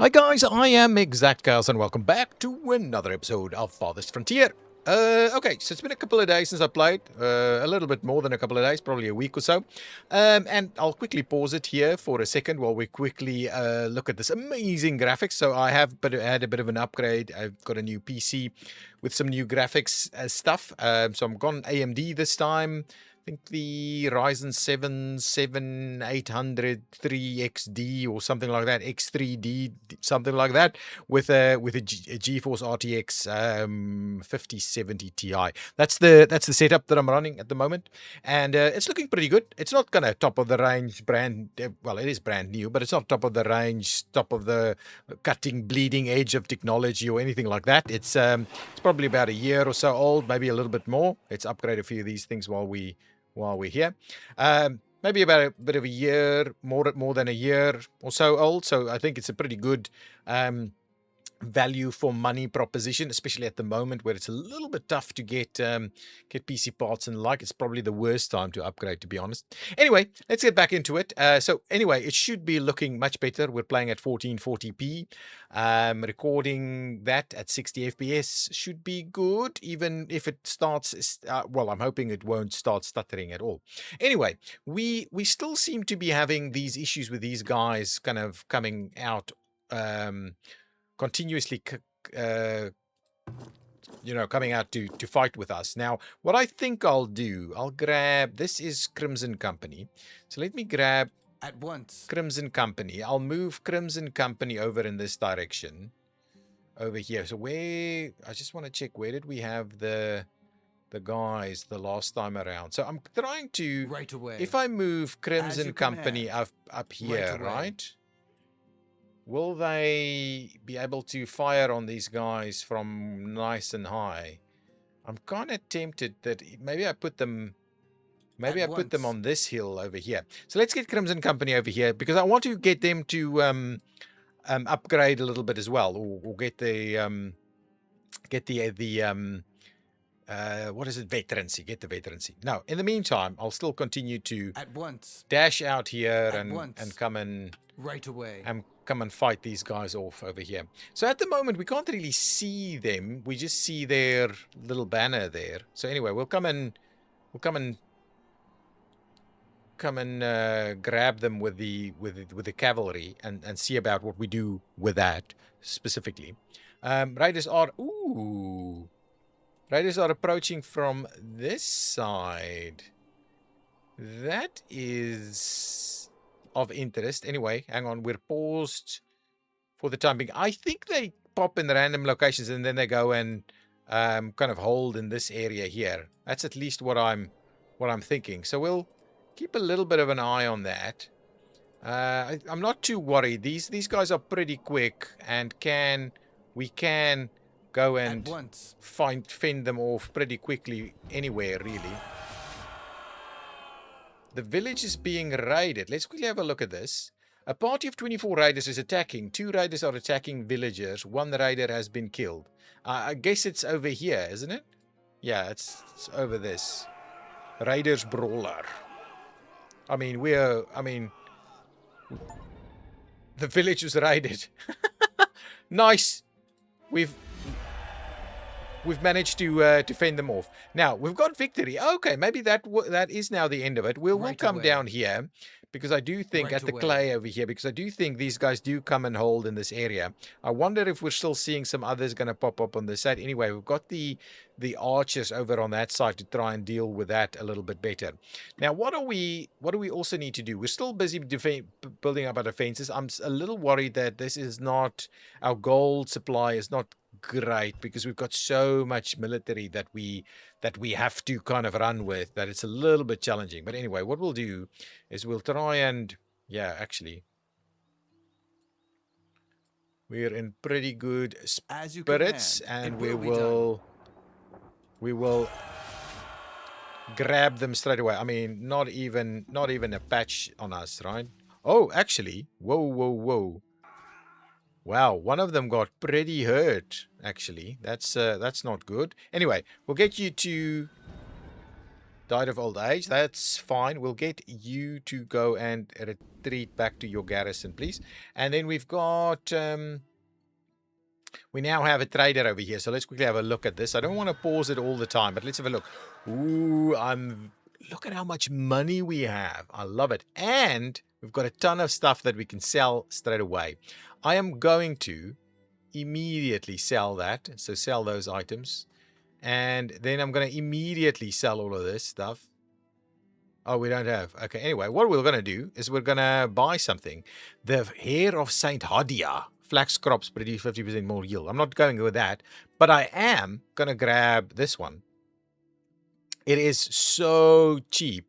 Hi guys, I am ExactChaos and welcome back to another episode of Farthest Frontier. Okay, so it's been a couple of days since I played, a little bit more than a couple of days, probably a week or so. And I'll quickly pause it here for a second while we quickly look at this amazing graphics. So I have had a bit of an upgrade. I've got a new PC with some new graphics stuff. So I'm gone AMD this time. I think the Ryzen 7 7800 3XD or something like that, X3D, something like that, with a GeForce RTX 5070 Ti. That's the setup that I'm running at the moment, and it's looking pretty good. It's not kind of top of the range brand. Well, it is brand new, but it's not top of the range, top of the cutting, bleeding edge of technology or anything like that. It's probably about a year or so old, maybe a little bit more. Let's upgrade a few of these things while we're here. Maybe about a bit of a year, more than a year or so old. So I think it's a pretty good value for money proposition, especially at the moment where it's a little bit tough to get PC parts and like. It's probably the worst time to upgrade, to be honest. Anyway, let's get back into it. So anyway, it should be looking much better. We're playing at 1440p. Recording that at 60 FPS should be good, even if it starts, well, I'm hoping it won't start stuttering at all. Anyway, we still seem to be having these issues with these guys kind of coming out continuously coming out to fight with us. Now what I think I'll do, I'll grab, this is Crimson Company, so let me grab at once Crimson Company. I'll move Crimson Company over in this direction over here. So where, I just want to check, where did we have the guys the last time around? So I'm trying to, right away. if I move Crimson Company up here, right, will they be able to fire on these guys from nice and high? I'm kind of tempted that maybe I put them on this hill over here. So let's get Crimson Company over here because I want to get them to upgrade a little bit as well, or get the what is it, veterancy, get the veterancy. Now in the meantime I'll still continue to at once dash out here and come and right away come and fight these guys off over here. So at the moment we can't really see them, we just see their little banner there. So anyway, we'll come and grab them with the cavalry and see about what we do with that specifically. Raiders are approaching from this side. That is of interest. Anyway, hang on, we're paused for the time being. I think they pop in random locations and then they go and kind of hold in this area here. That's at least what I'm thinking. So we'll keep a little bit of an eye on that. I'm not too worried. These guys are pretty quick and we can go and fend them off pretty quickly anywhere, really. The village is being raided. Let's quickly have a look at this. A party of 24 raiders is attacking. 2 raiders are attacking villagers. 1 raider has been killed. I guess it's over here, isn't it? Yeah, it's over this. Raiders Brawler. I mean, the village was raided. Nice. We've managed to fend them off. Now we've got victory. Okay, maybe that is now the end of it. We'll come down here because I do think at the clay over here, because I do think these guys do come and hold in this area. I wonder if we're still seeing some others going to pop up on this side. Anyway, we've got the archers over on that side to try and deal with that a little bit better. Now, what do we also need to do? We're still busy building up our defenses. I'm a little worried that this is not, our gold supply is not great because we've got so much military that we have to kind of run with, that it's a little bit challenging. But anyway, what we'll do is we'll try and, yeah, actually we're in pretty good spirits and we will grab them straight away. I mean, not even a patch on us, right? Oh, actually, whoa. Wow, one of them got pretty hurt, actually. That's not good. Anyway, we'll get you to Died of old age. That's fine. We'll get you to go and retreat back to your garrison, please. And then we've got... we now have a trader over here. So let's quickly have a look at this. I don't want to pause it all the time, but let's have a look. Ooh, look at how much money we have. I love it. And we've got a ton of stuff that we can sell straight away. I am going to immediately sell that. So sell those items. And then I'm going to immediately sell all of this stuff. Oh, we don't have. Okay, anyway, what we're going to do is we're going to buy something. The hair of Saint Hadia. Flax crops produce 50% more yield. I'm not going with that, but I am going to grab this one. It is so cheap.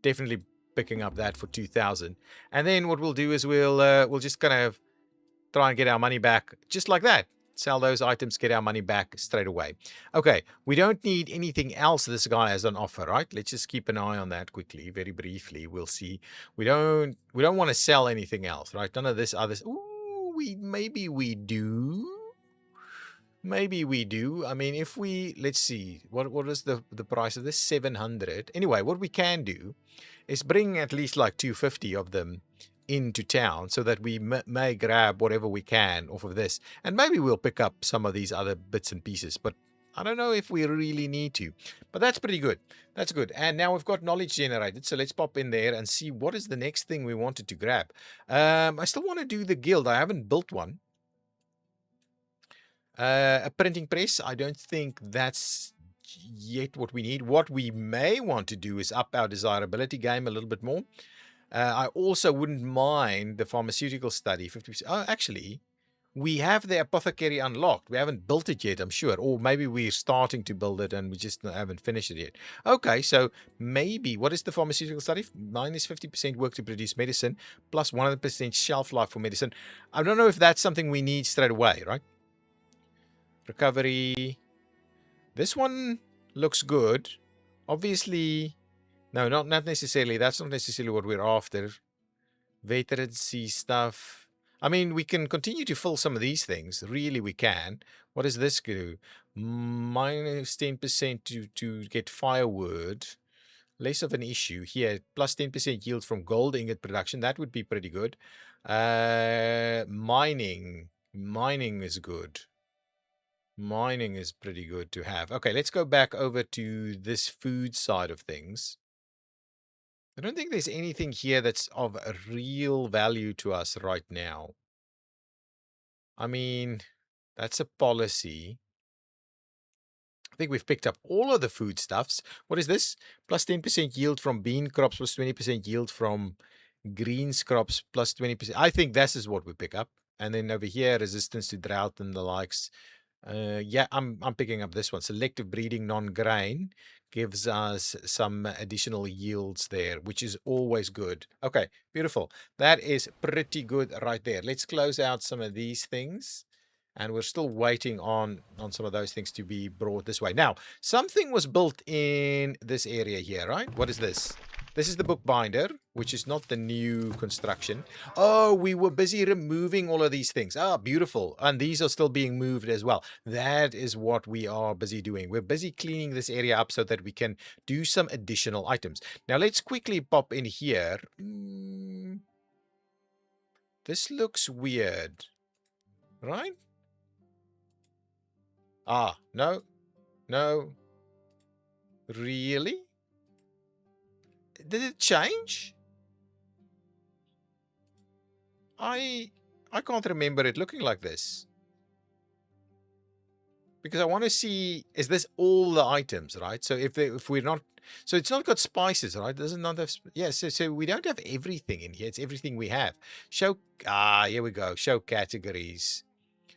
Definitely picking up that for 2,000. And then what we'll do is we'll just kind of try and get our money back just like that. Sell those items, get our money back straight away. Okay, we don't need anything else this guy has on offer, right? Let's just keep an eye on that quickly, very briefly. We'll see. We don't want to sell anything else, right? None of this others. Ooh, maybe we do. Maybe we do. I mean, if we, let's see, what is the price of this? 700. Anyway, what we can do is bring at least like 250 of them into town so that we may grab whatever we can off of this. And maybe we'll pick up some of these other bits and pieces, but I don't know if we really need to. But that's pretty good. That's good. And now we've got knowledge generated. So let's pop in there and see what is the next thing we wanted to grab. I still want to do the guild. I haven't built one. A printing press. I don't think that's yet what we need. What we may want to do is up our desirability game a little bit more. I also wouldn't mind the pharmaceutical study, 50%. Oh, actually, we have the apothecary unlocked. We haven't built it yet, I'm sure. Or maybe we're starting to build it and we just haven't finished it yet. Okay, so maybe, what is the pharmaceutical study? Mine is 50% work to produce medicine, plus 100% shelf life for medicine. I don't know if that's something we need straight away, right? Recovery. This one looks good. Obviously... no, not necessarily. That's not necessarily what we're after. Veterancy stuff. I mean, we can continue to fill some of these things. Really, we can. What does this do? Minus 10% to get firewood. Less of an issue here. Plus 10% yield from gold ingot production. That would be pretty good. Mining. Mining is good. Mining is pretty good to have. Okay, let's go back over to this food side of things. I don't think there's anything here that's of a real value to us right now. I mean, that's a policy. I think we've picked up all of the foodstuffs. What is this? Plus 10% yield from bean crops, plus 20% yield from greens crops, plus 20%. I think this is what we pick up. And then over here, resistance to drought and the likes. Yeah, I'm picking up this one. Selective breeding non-grain gives us some additional yields there, which is always good. Okay, beautiful. That is pretty good right there. Let's close out some of these things. And we're still waiting on some of those things to be brought this way. Now, something was built in this area here, right? What is this? This is the bookbinder, which is not the new construction. Oh, we were busy removing all of these things. Ah, beautiful. And these are still being moved as well. That is what we are busy doing. We're busy cleaning this area up so that we can do some additional items. Now, let's quickly pop in here. This looks weird, right? Ah, no. No. Really? Did it change? I can't remember it looking like this. Because I want to see, is this all the items, right? So if we're not, so it's not got spices, right? Does it not have, yeah, so we don't have everything in here. It's everything we have. Show, here we go. Show categories.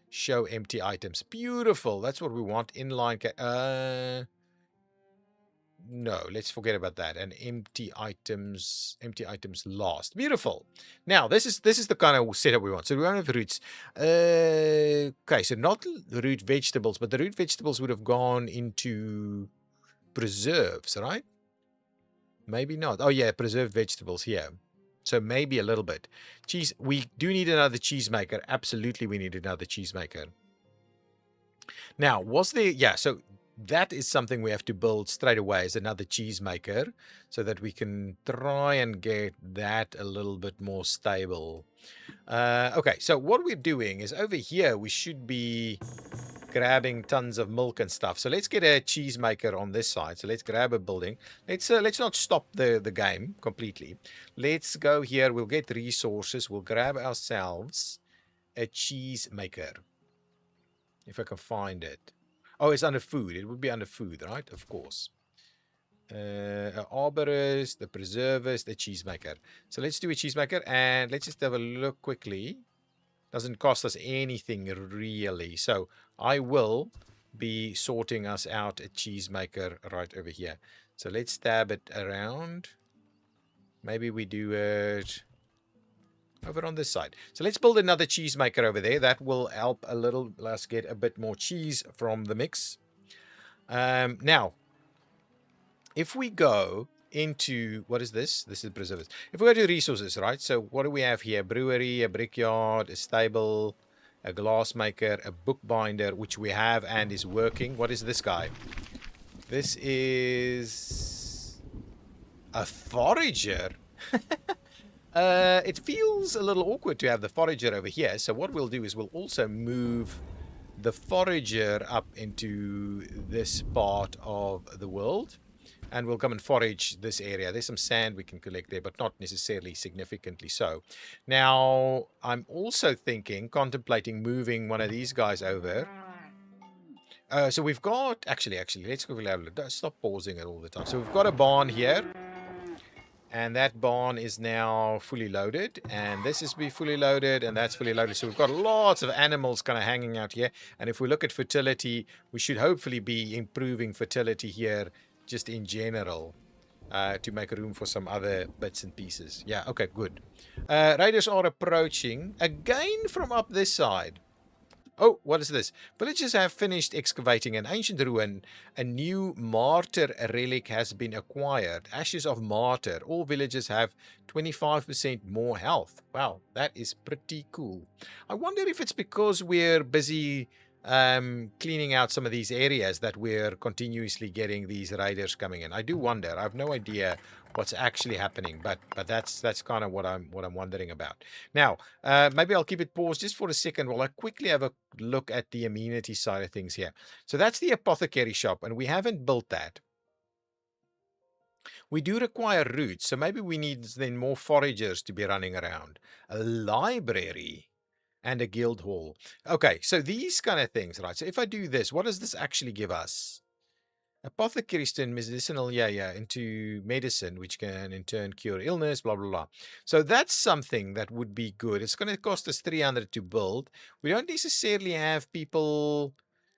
Show empty items. Beautiful. That's what we want. Inline, no, let's forget about that. And empty items last. Beautiful. Now, this is the kind of setup we want. So we don't have roots. Okay, so not root vegetables, but the root vegetables would have gone into preserves, right? Maybe not. Oh, yeah, preserved vegetables here. So maybe a little bit. Cheese. We do need another cheesemaker. Absolutely, we need another cheesemaker. Now, was there... yeah, so that is something we have to build straight away, is another cheese maker, so that we can try and get that a little bit more stable. Okay, so what we're doing is over here we should be grabbing tons of milk and stuff. So let's get a cheese maker on this side. So let's grab a building. Let's not stop the game completely. Let's go here. We'll get resources. We'll grab ourselves a cheese maker, if I can find it. Oh, it's under food. It would be under food, right? Of course. An arborist, the preservist, the cheesemaker. So let's do a cheesemaker, and let's just have a look quickly. Doesn't cost us anything really. So I will be sorting us out a cheesemaker right over here. So let's stab it around. Maybe we do it over on this side. So let's build another cheesemaker over there. That will help a little. Let's get a bit more cheese from the mix. Now, if we go into, what is this? This is preservers. If we go to resources, right? So what do we have here? Brewery, a brickyard, a stable, a glass maker, a bookbinder, which we have and is working. What is this guy? This is a forager. It feels a little awkward to have the forager over here. So what we'll do is we'll also move the forager up into this part of the world. And we'll come and forage this area. There's some sand we can collect there, but not necessarily significantly so. Now, I'm also contemplating moving one of these guys over. So we've got, actually, let's quickly have a look. Stop pausing it all the time. So we've got a barn here. And that barn is now fully loaded. And this is fully loaded, and that's fully loaded. So we've got lots of animals kind of hanging out here. And if we look at fertility, we should hopefully be improving fertility here just in general, to make room for some other bits and pieces. Yeah, okay, good. Raiders are approaching again from up this side. Oh, what is this? Villagers have finished excavating an ancient ruin. A new martyr relic has been acquired. Ashes of martyr. All villagers have 25% more health. Wow, that is pretty cool. I wonder if it's because we're busy cleaning out some of these areas that we're continuously getting these raiders coming in. I do wonder. I have no idea what's actually happening, but that's kind of what I'm wondering about. Now, maybe I'll keep it paused just for a second while I quickly have a look at the amenity side of things here. So that's the apothecary shop, and we haven't built that. We do require roots, so maybe we need then more foragers to be running around. A library and a guild hall. Okay, so these kind of things, right? So if I do this, what does this actually give us? Apothecaries turn medicinal, into medicine, which can in turn cure illness, blah, blah, blah. So that's something that would be good. It's going to cost us 300 to build. We don't necessarily have people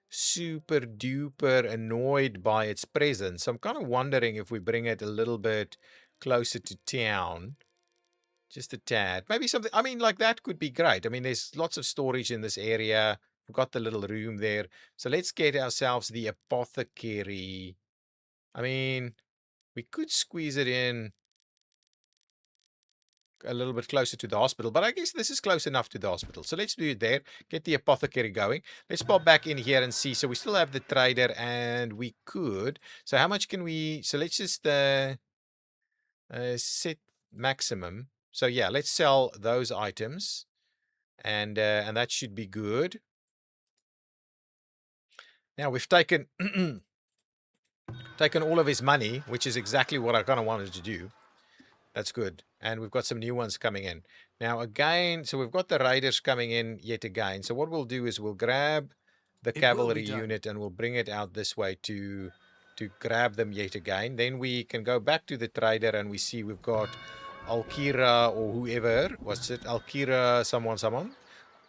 super duper annoyed by its presence. I'm kind of wondering if we bring it a little bit closer to town. Just a tad. Maybe something, I mean, like that could be great. I mean, there's lots of storage in this area. We've got the little room there. So let's get ourselves the apothecary. I mean, we could squeeze it in a little bit closer to the hospital, but I guess this is close enough to the hospital. So let's do it there. Get the apothecary going. Let's pop back in here and see. So we still have the trader, and we could. So how much can we? So let's just set maximum. So yeah, let's sell those items, and that should be good. Now we've taken taken all of his money, which is exactly what I kind of wanted to do. That's good. And we've got some new ones coming in. Now again, so we've got the raiders coming in yet again. So what we'll do is we'll grab the cavalry unit and we'll bring it out this way to grab them yet again. Then we can go back to the trader and we see we've got Alkira or whoever. What's it? Alkira, someone.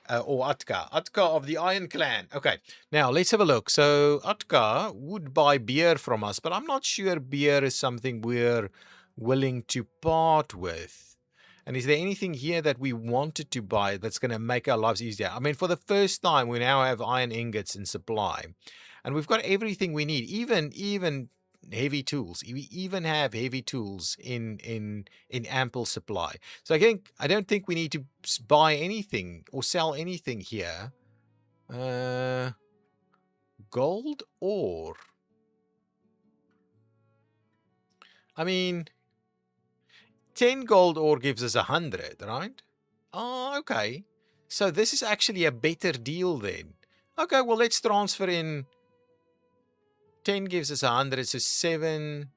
Or Atka. Atka of the Iron Clan. Okay, now let's have a look. So Atka would buy beer from us, but I'm not sure beer is something we're willing to part with. And is there anything here that we wanted to buy that's going to make our lives easier? I mean, for the first time, we now have iron ingots in supply. And we've got everything we need, even heavy tools. We even have heavy tools in ample supply. So I don't think we need to buy anything or sell anything here. Gold ore. I mean, 10 gold ore gives us 100, right? Oh, okay. So this is actually a better deal then. Okay, well, let's transfer in. 10 gives us 100, so 7.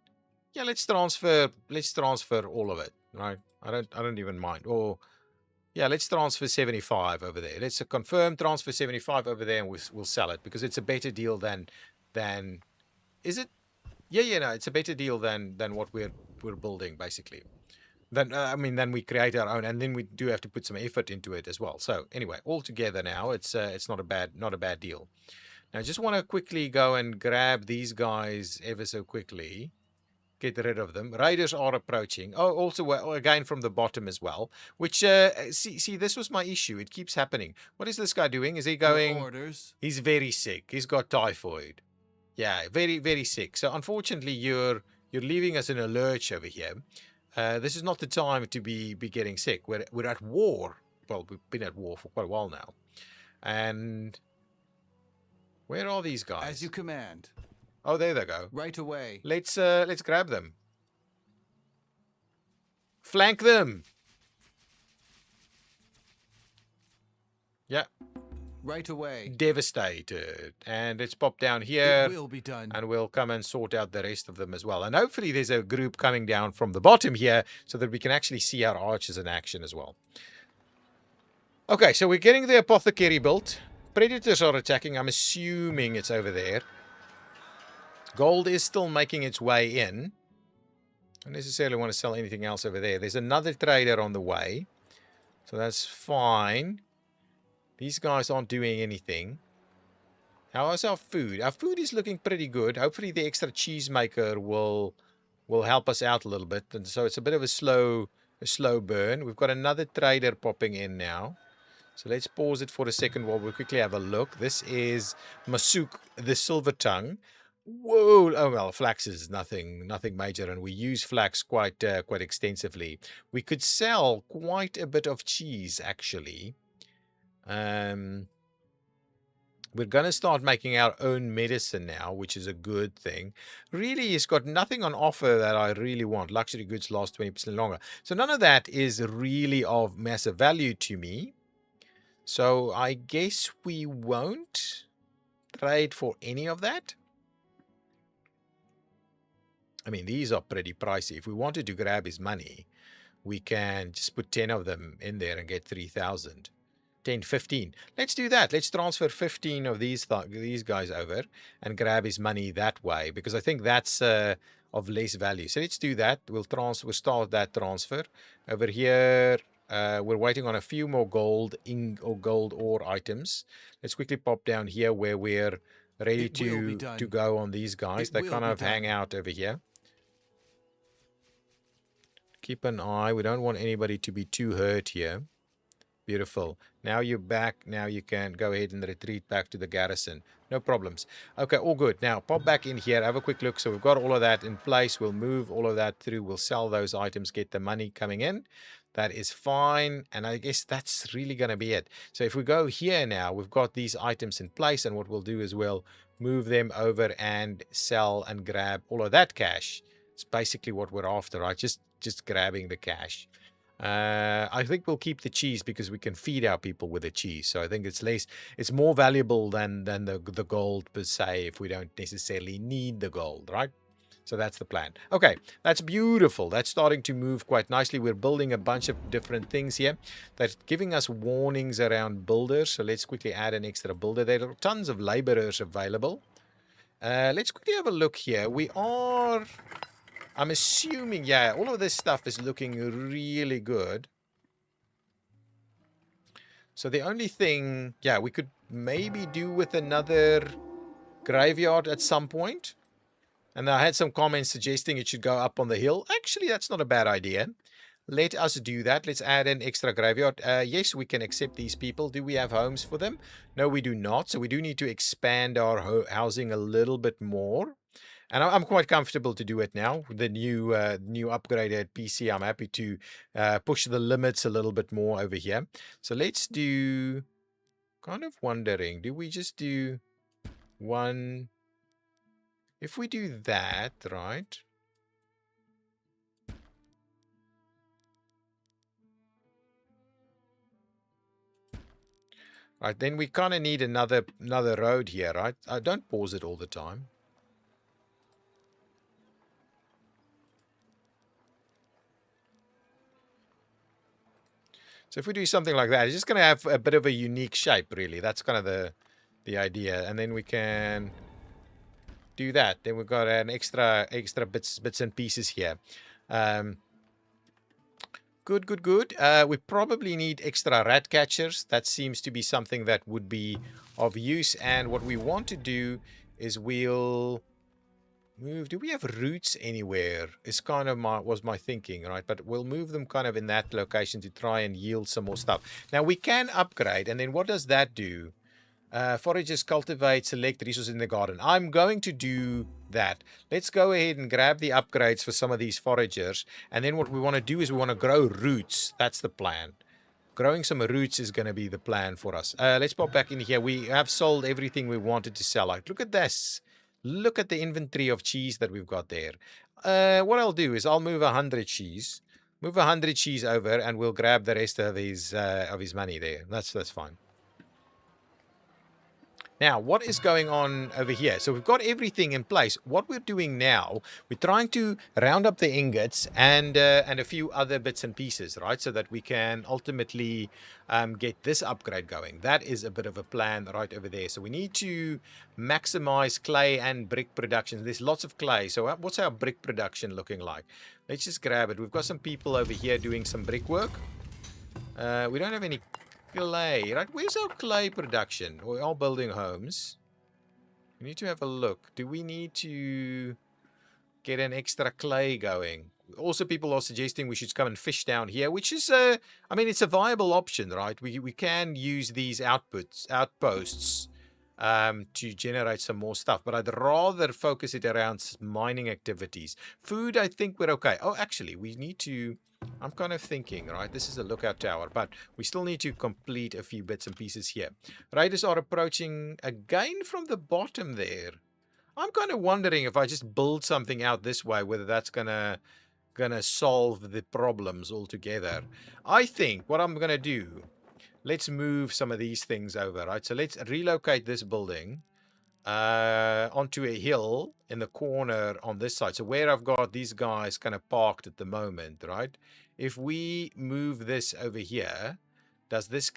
Yeah, let's transfer all of it, right? I don't even mind. Or yeah, let's transfer 75 over there. Let's confirm transfer 75 over there and we'll sell it because it's a better deal than is it? Yeah, no, it's a better deal than what we're building basically. Then then we create our own, and then we do have to put some effort into it as well. So anyway, all together now, it's not a bad deal. Now I just want to quickly go and grab these guys ever so quickly. Get rid of them. Raiders are approaching. Oh, also again from the bottom as well. Which see, this was my issue. It keeps happening. What is this guy doing? Is he going? Your orders. He's very sick. He's got typhoid. Yeah, very very sick. So unfortunately, you're leaving us in a lurch over here. This is not the time to be getting sick. We're at war. Well, we've been at war for quite a while now. And where are these guys? As you command. Oh, there they go. Right away. Let's grab them. Flank them. Yeah. Right away. Devastated. And let's pop down here. It will be done. And we'll come and sort out the rest of them as well. And hopefully there's a group coming down from the bottom here so that we can actually see our archers in action as well. Okay, so we're getting the apothecary built. Predators are attacking. I'm assuming it's over there. Gold is still making its way in. I don't necessarily want to sell anything else over there. There's another trader on the way. So that's fine. These guys aren't doing anything. How is our food? Our food is looking pretty good. Hopefully the extra cheese maker will help us out a little bit. And so it's a bit of a slow burn. We've got another trader popping in now. So let's pause it for a second while we quickly have a look. This is Masuk, the Silver Tongue. Whoa! Oh well, flax is nothing major, and we use flax quite extensively. We could sell quite a bit of cheese actually. We're gonna start making our own medicine now, which is a good thing. Really, it's got nothing on offer that I really want. Luxury goods last 20% longer, so none of that is really of massive value to me. So I guess we won't trade for any of that. I mean, these are pretty pricey. If we wanted to grab his money, we can just put 10 of them in there and get 3,000. 10, 15. Let's do that. Let's transfer 15 of these guys over and grab his money that way, because I think that's of less value. So let's do that. We'll start that transfer. Over here, we're waiting on a few more gold ore items. Let's quickly pop down here where we're ready to go on these guys. They kind of hang out over here. Keep an eye. We don't want anybody to be too hurt here. Beautiful. Now you're back. Now you can go ahead and retreat back to the garrison. No problems. Okay, all good. Now pop back in here. Have a quick look. So we've got all of that in place. We'll move all of that through. We'll sell those items, get the money coming in. That is fine. And I guess that's really going to be it. So if we go here now, we've got these items in place. And what we'll do is we'll move them over and sell and grab all of that cash. It's basically what we're after, right? Just grabbing the cash. I think we'll keep the cheese because we can feed our people with the cheese. So I think it's more valuable than the gold per se if we don't necessarily need the gold, right? So that's the plan. Okay, that's beautiful. That's starting to move quite nicely. We're building a bunch of different things here that's giving us warnings around builders. So let's quickly add an extra builder. There are tons of laborers available. Let's quickly have a look here. I'm assuming, yeah, all of this stuff is looking really good. So the only thing, yeah, we could maybe do with another graveyard at some point. And I had some comments suggesting it should go up on the hill. Actually, that's not a bad idea. Let us do that. Let's add an extra graveyard. Yes, we can accept these people. Do we have homes for them? No, we do not. So we do need to expand our housing a little bit more. And I'm quite comfortable to do it now. With the new upgraded PC, I'm happy to push the limits a little bit more over here. So let's do, kind of wondering, do we just do one? If we do that, right? Right, then we kind of need another road here, right? Don't pause it all the time. So if we do something like that, it's just going to have a bit of a unique shape, really. That's kind of the idea. And then we can do that. Then we've got an extra bits and pieces here. Good. We probably need extra rat catchers. That seems to be something that would be of use. And what we want to do is we'll move. Do we have roots anywhere? Is kind of was my thinking, right? But we'll move them kind of in that location to try and yield some more stuff. Now we can upgrade, and then what does that do? Foragers cultivate select resources in the garden. I'm going to do that. Let's go ahead and grab the upgrades for some of these foragers. And then what we want to do is we want to grow roots. That's the plan. Growing some roots is going to be the plan for us. Let's pop back in here. We have sold everything we wanted to sell. Like, look at this. Look at the inventory of cheese that we've got there. What I'll do is I'll move 100 cheese. Move 100 cheese over and we'll grab the rest of his money there. That's fine. Now, what is going on over here? So we've got everything in place. What we're doing now, we're trying to round up the ingots and a few other bits and pieces, right? So that we can ultimately get this upgrade going. That is a bit of a plan right over there. So we need to maximize clay and brick production. There's lots of clay. So what's our brick production looking like? Let's just grab it. We've got some people over here doing some brickwork. We don't have any clay, right? Where's our clay production? We're all building homes. We need to have a look. Do we need to get an extra clay going? Also, people are suggesting we should come and fish down here, which is, I mean, it's a viable option, right? We can use these outposts to generate some more stuff, but I'd rather focus it around mining activities. Food, I think we're okay. Oh, actually, we need to... I'm kind of thinking, right? This is a lookout tower, but we still need to complete a few bits and pieces here. Raiders are approaching again from the bottom there. I'm kind of wondering if I just build something out this way, whether that's gonna solve the problems altogether. I think what I'm gonna do, let's move some of these things over, right? So let's relocate this building onto a hill in the corner on this side. So where I've got these guys kind of parked at the moment, right? If we move this over here, does this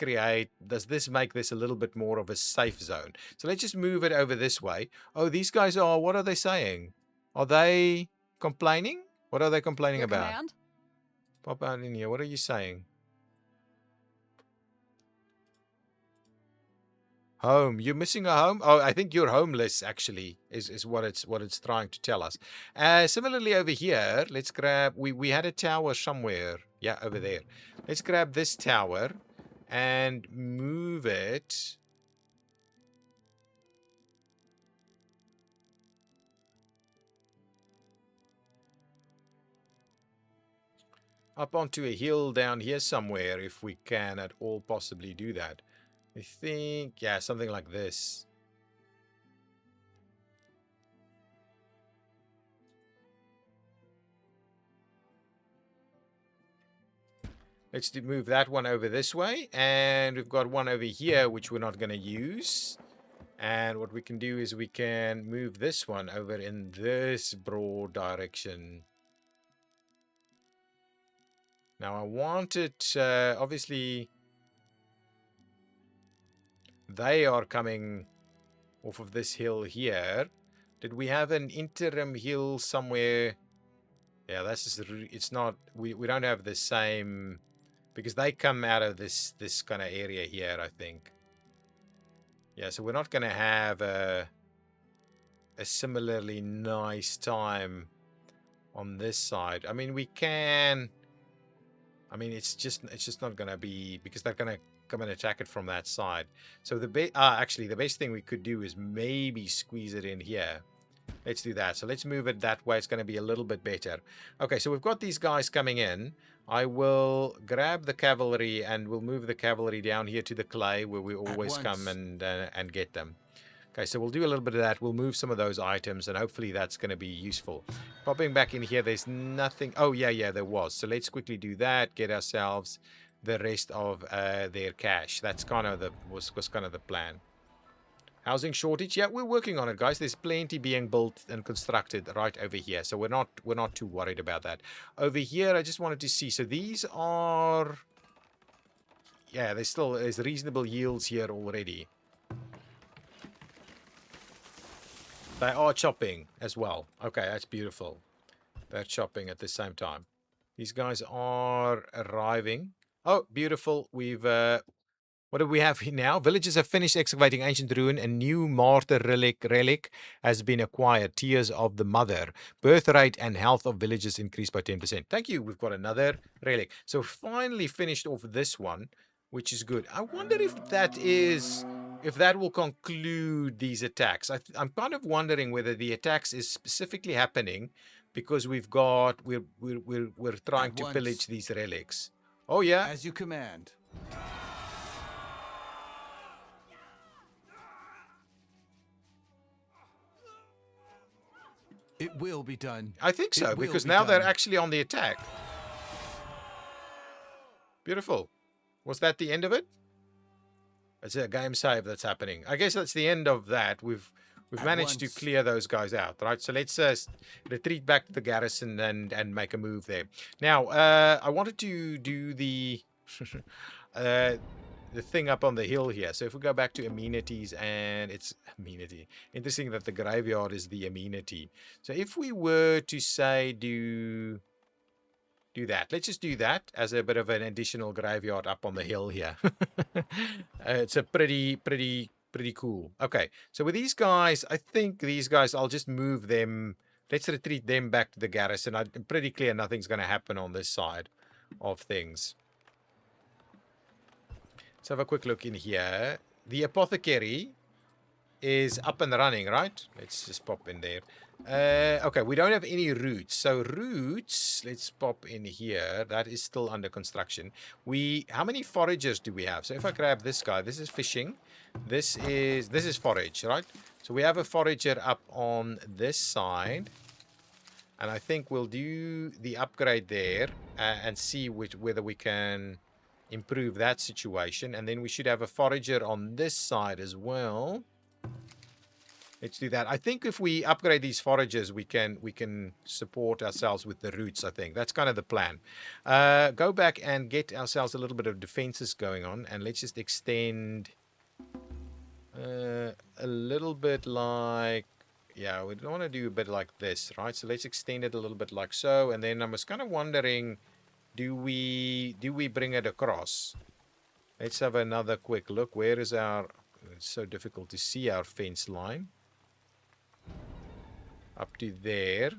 make this a little bit more of a safe zone? So let's just move it over this way. Oh, these guys are, what are they saying? Are they complaining? What are they complaining about? Command? Pop out in here. What are you saying? Home. You're missing a home? Oh, I think you're homeless, actually, is what it's trying to tell us. Similarly over here, let's grab... We had a tower somewhere. Yeah, over there. Let's grab this tower and move it... up onto a hill down here somewhere, if we can at all possibly do that. I think, yeah, something like this. Let's move that one over this way. And we've got one over here, which we're not going to use. And what we can do is we can move this one over in this broad direction. Now, I want it, obviously... They are coming off of this hill here. Did we have an interim hill somewhere? Yeah, that's just, it's not, we don't have the same, because they come out of this kind of area here, I think. Yeah, so we're not going to have a similarly nice time on this side. I mean, we can, I mean, it's just not going to be, because they're going to come and attack it from that side. So actually the best thing we could do is maybe squeeze it in here. Let's do that. So let's move it that way. It's going to be a little bit better. Okay, so we've got these guys coming in. I will grab the cavalry and we'll move the cavalry down here to the clay where we always come and get them. Okay, so we'll do a little bit of that. We'll move some of those items and hopefully that's going to be useful. Popping back in here, there's nothing. Oh, yeah, there was. So let's quickly do that. Get ourselves the rest of their cash. That's kind of the was kind of the plan. Housing shortage, yeah, we're working on it, guys. There's plenty being built and constructed right over here, so we're not too worried about that. Over here, I just wanted to see. So these are, yeah, there's reasonable yields here already. They are chopping as well. Okay, that's beautiful. They're chopping at the same time. These guys are arriving. Oh, beautiful. We've what do we have here now? Villagers have finished excavating ancient ruin. A new martyr relic has been acquired. Tears of the Mother. Birth rate and health of villagers increased by 10%. Thank you. We've got another relic. So finally finished off this one, which is good. I wonder if that will conclude these attacks. I'm kind of wondering whether the attacks is specifically happening because we're trying to pillage these relics. Oh yeah. As you command. It will be done. I think so, because now they're actually on the attack. Beautiful. Was that the end of it? It's a game save that's happening. I guess that's the end of that. We've managed to clear those guys out, right? So let's retreat back to the garrison and make a move there. Now, I wanted to do the the thing up on the hill here. So if we go back to amenities, and it's amenity. Interesting that the graveyard is the amenity. So if we were to say do that, let's just do that as a bit of an additional graveyard up on the hill here. It's a pretty cool. Okay, so with these guys, I think these guys, I'll just move them. Let's retreat them back to the garrison. I'm pretty clear nothing's going to happen on this side of things. Let's have a quick look in here. The apothecary is up and running, right? Let's just pop in there. Okay, we don't have any roots. So roots, let's pop in here. That is still under construction. How many foragers do we have? So if I grab this guy, this is fishing. This is forage, right? So we have a forager up on this side. And I think we'll do the upgrade there and see whether we can improve that situation. And then we should have a forager on this side as well. Let's do that. I think if we upgrade these foragers, we can support ourselves with the roots, I think. That's kind of the plan. Go back and get ourselves a little bit of defenses going on. And let's just extend a little bit like... Yeah, we don't want to do a bit like this, right? So let's extend it a little bit like so. And then I was kind of wondering, do we bring it across? Let's have another quick look. Where is our... It's so difficult to see our fence line. Up to there.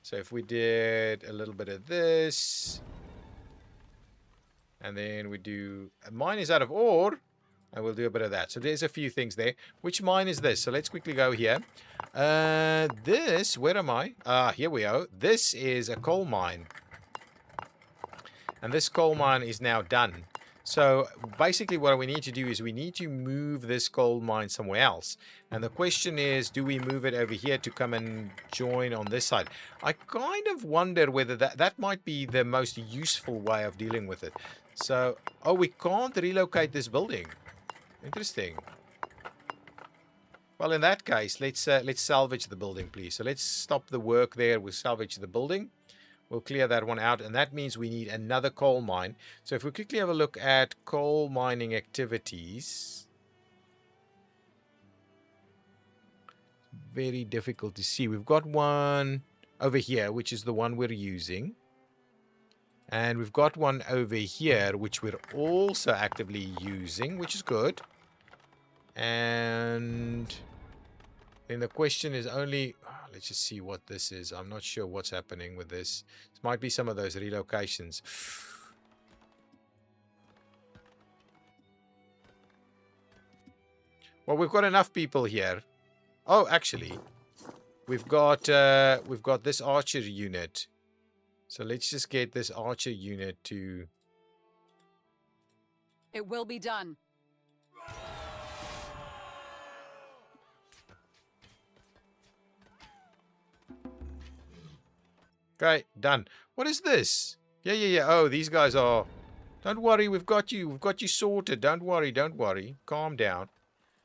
So if we did a little bit of this, and then we do... Mine is out of ore, and we'll do a bit of that. So there's a few things there. Which mine is this? So let's quickly go here. This, where am I? Here we go. This is a coal mine. And this coal mine is now done. So basically what we need to do is we need to move this coal mine somewhere else. And the question is, do we move it over here to come and join on this side? I kind of wonder whether that might be the most useful way of dealing with it. So, oh, we can't relocate this building. Interesting. Well, in that case, let's salvage the building, please. So let's stop the work there. We'll salvage the building. We'll clear that one out, and that means we need another coal mine. So if we quickly have a look at coal mining activities. Very difficult to see. We've got one over here, which is the one we're using. And we've got one over here, which we're also actively using, which is good. And then the question is only... Let's just see what this is. I'm not sure what's happening with this. This might be some of those relocations. Well, we've got enough people here. Oh, actually, we've got this archer unit. So let's just get this archer unit to... It will be done. Okay, done. What is this? Yeah. Oh, these guys are Don't worry, we've got you. We've got you sorted. Don't worry, don't worry. Calm down.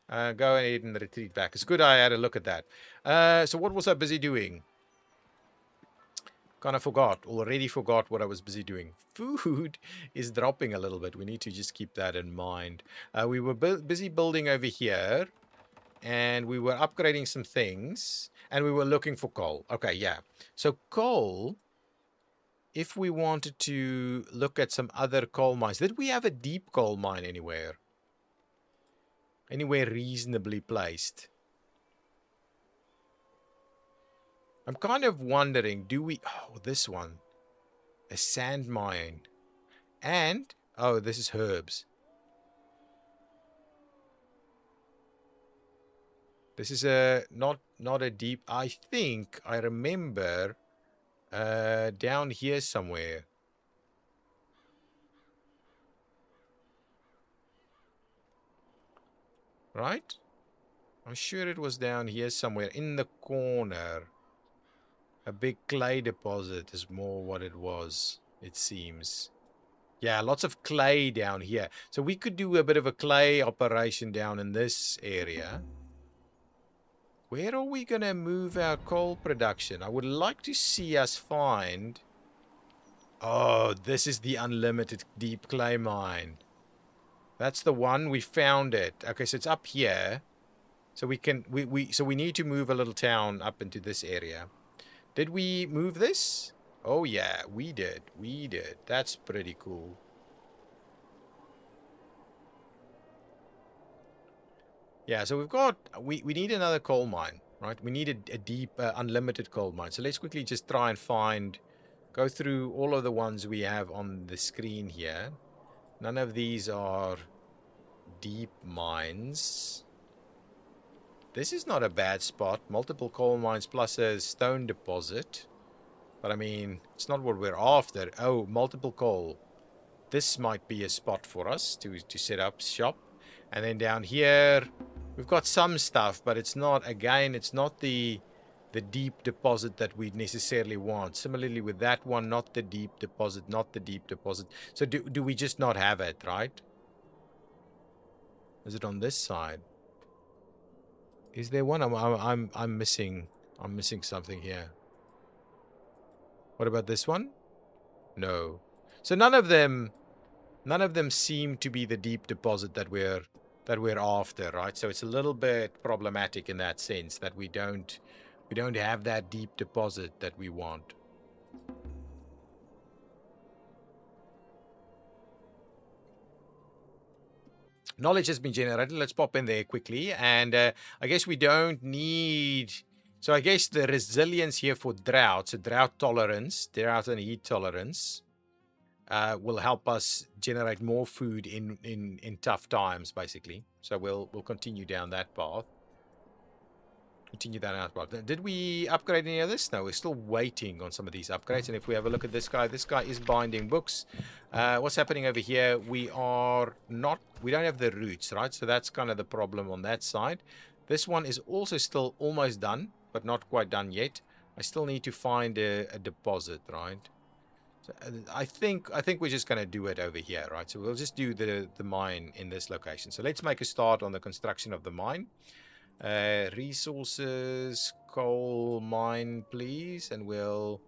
Go ahead and retreat back. It's good I had a look at that. So what was I busy doing? Kind of forgot. Already forgot what I was busy doing. Food is dropping a little bit. We need to just keep that in mind. We were busy building over here. And we were upgrading some things. And we were looking for coal. Okay, yeah. So coal, if we wanted to look at some other coal mines. Did we have a deep coal mine anywhere? Anywhere reasonably placed? I'm kind of wondering, do we... Oh, this one. A sand mine. And... Oh, this is herbs. This is a... Not a deep... I think I remember... down here somewhere. Right? I'm sure it was down here somewhere. In the corner. A big clay deposit is more what it was, it seems. Yeah, lots of clay down here. So we could do a bit of a clay operation down in this area. Where are we going to move our coal production? I would like to see us find... Oh, this is the unlimited deep clay mine. That's the one. We found it. Okay, so it's up here. So we can... So we need to move a little town up into this area. Did we move this? Oh, yeah, we did. We did. That's pretty cool. Yeah, so we've got... We need another coal mine, right? We need a deep, unlimited coal mine. So let's quickly just try and find... Go through all of the ones we have on the screen here. None of these are deep mines. This is not a bad spot. Multiple coal mines plus a stone deposit. But I mean, it's not what we're after. Oh, multiple coal. This might be a spot for us to set up shop. And then down here, we've got some stuff, but it's not, again, it's not the deep deposit that we necessarily want. Similarly with that one, not the deep deposit, not the deep deposit. So do we just not have it, right? Is it on this side? Is there one? I'm missing something here. What about this one? No. So none of them seem to be the deep deposit that we're after, right? So it's a little bit problematic in that sense that we don't have that deep deposit that we want. Knowledge has been generated. Let's pop in there quickly. And I guess we don't need... So I guess the resilience here for drought, so drought tolerance, drought and heat tolerance, will help us generate more food in tough times, basically. So we'll continue down that path. Continue that out path. Did we upgrade any of this? No, we're still waiting on some of these upgrades. And if we have a look at this guy is binding books. What's happening over here? We don't have the roots, right? So that's kind of the problem on that side. This one is also still almost done, but not quite done yet. I still need to find a deposit, right? So I think we're just going to do it over here, right? So we'll just do the mine in this location. So let's make a start on the construction of the mine. Resources, coal mine, please, and we'll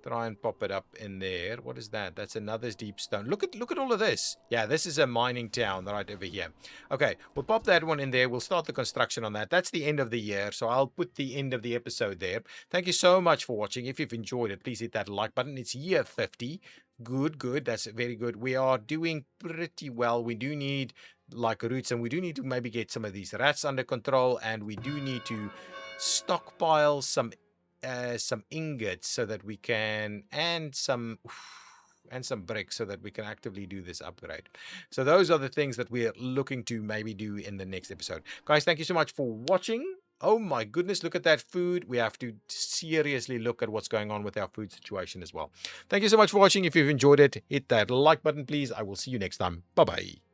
try and pop it up in there. What is that? That's another deep stone. Look at all of this. Yeah, this is a mining town right over here. Okay, we'll pop that one in there. We'll start the construction on that. That's the end of the year, so I'll put the end of the episode there. Thank you so much for watching. If you've enjoyed it, please hit that like button. It's year 50. Good. That's very good. We are doing pretty well. We do need like roots, and we do need to maybe get some of these rats under control, and we do need to stockpile some ingots so that we can, and some bricks so that we can actively do this upgrade. So those are the things that we're looking to maybe do in the next episode. Guys, thank you so much for watching. Oh my goodness, look at that food. We have to seriously look at what's going on with our food situation as well. Thank you so much for watching. If you've enjoyed it, hit that like button, please. I will see you next time. Bye-bye.